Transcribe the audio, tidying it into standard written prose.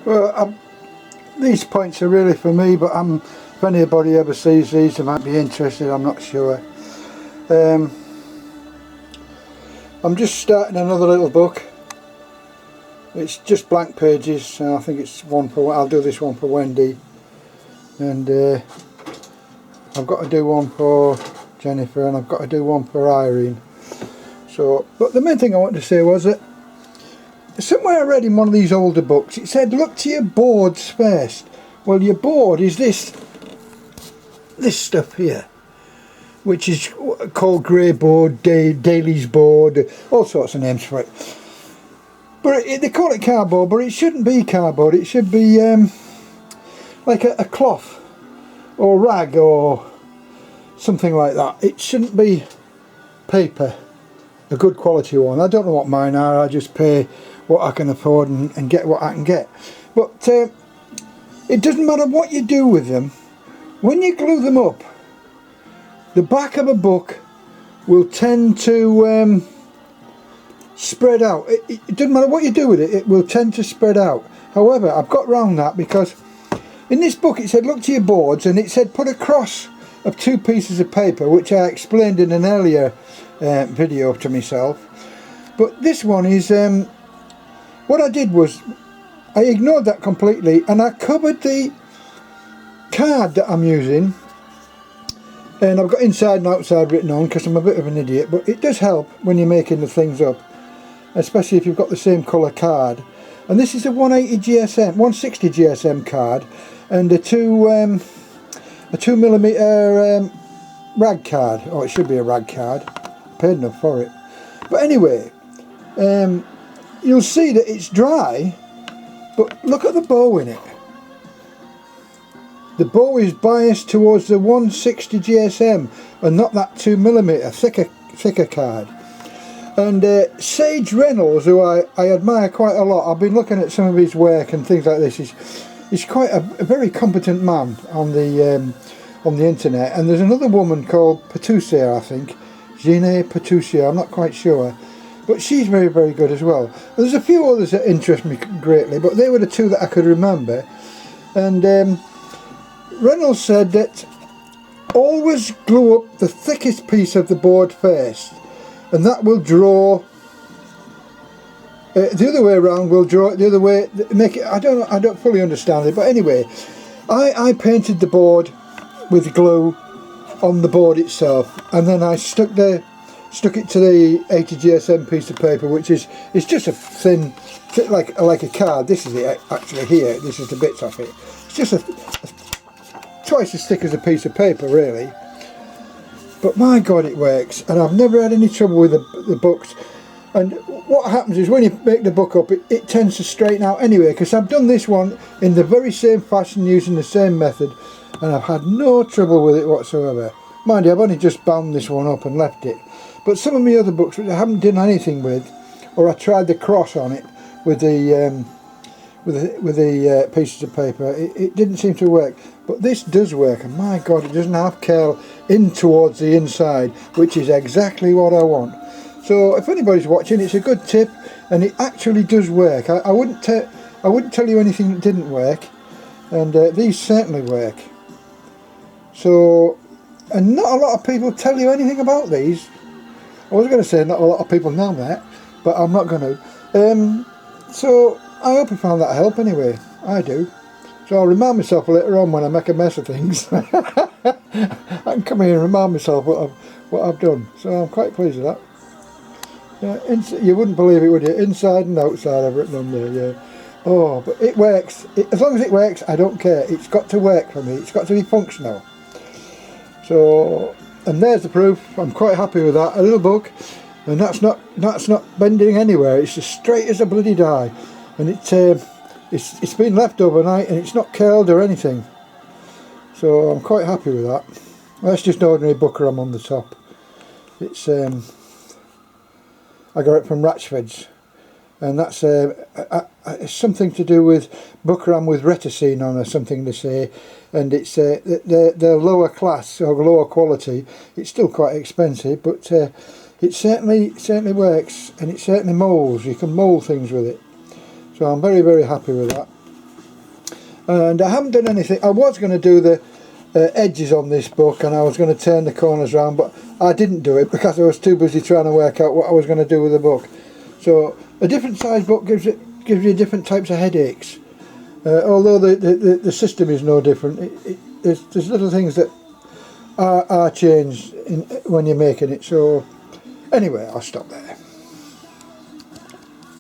Well, these points are really for me, but if anybody ever sees these, they might be interested, I'm not sure. I'm just starting another little book. It's just blank pages, and I think it's I'll do this one for Wendy, and I've got to do one for Jennifer, and I've got to do one for Irene. So, but the main thing I wanted to say was that somewhere I read in one of these older books, it said look to your boards first. Well, your board is this stuff here, which is called grey board, Daly's board, all sorts of names for it. But they call it cardboard, but it shouldn't be cardboard. It should be like a cloth or rag or something like that. It shouldn't be paper, a good quality one. I don't know what mine are. I just pay what I can afford and get what I can get. But it doesn't matter what you do with them. When you glue them up, the back of a book will tend to spread out. It doesn't matter what you do with it, it will tend to spread out. However, I've got round that because in this book it said look to your boards, and it said put a cross of 2 pieces of paper, which I explained in an earlier video to myself. But this one is what I did was I ignored that completely, and I covered the card that I'm using, and I've got inside and outside written on because I'm a bit of an idiot, but it does help when you're making the things up, especially if you've got the same colour card. And this is a 160 GSM card, and a 2mm rag card. Oh, it should be a rag card. I paid enough for it. But anyway, you'll see that it's dry, but look at the bow in it. The bow is biased towards the 160 GSM and not that 2mm thicker card. And Sage Reynolds, who I admire quite a lot, I've been looking at some of his work and things like this. He's quite a very competent man on the internet. And there's another woman called Petusia, I think, Gine Petusia, I'm not quite sure, but she's very, very good as well. And there's a few others that interest me greatly, but they were the 2 that I could remember. And Reynolds said that always glue up the thickest piece of the board first, and that will draw the other way around, will draw it the other way, make it, I don't fully understand it, but anyway, I painted the board with glue on the board itself, and then I stuck it to the 80 GSM piece of paper, which is just a thin like a card. This is it actually here, this is the bits of it. It's just twice as thick as a piece of paper really, but my god it works, and I've never had any trouble with the books. And what happens is when you make the book up, it tends to straighten out anyway, because I've done this one in the very same fashion using the same method, and I've had no trouble with it whatsoever. Mind you, I've only just bound this one up and left it, but some of my other books which I haven't done anything with, or I tried the cross on it with the pieces of paper, it didn't seem to work. But this does work, and my god, it doesn't half curl in towards the inside, which is exactly what I want. So if anybody's watching, it's a good tip, and it actually does work. I wouldn't tell you anything that didn't work, and these certainly work. So, and not a lot of people tell you anything about these. I was going to say not a lot of people know that, but I'm not going to. So I hope you found that help anyway. I do. So I'll remind myself later on when I make a mess of things. I can come here and remind myself what I've done. So I'm quite pleased with that. Yeah, you wouldn't believe it, would you? Inside and outside I've written on there, yeah. Oh, but it works. As long as it works, I don't care. It's got to work for me. It's got to be functional. So, and there's the proof. I'm quite happy with that. A little book, and that's not bending anywhere. It's as straight as a bloody die, and it's been left overnight, and it's not curled or anything. So I'm quite happy with that. That's just an ordinary buckram on the top. It's I got it from Ratchford's, and that's it's something to do with buckram with reticene on or something they say, and it's they're lower class or lower quality. It's still quite expensive, but it certainly works, and it certainly moulds. You can mould things with it, so I'm very, very happy with that. and I haven't done anything. I was going to do the edges on this book, and I was going to turn the corners around, but I didn't do it because I was too busy trying to work out what I was going to do with the book. So a different size book gives you different types of headaches. Although the system is no different, there's little things that are changed when you're making it. So anyway, I'll stop there.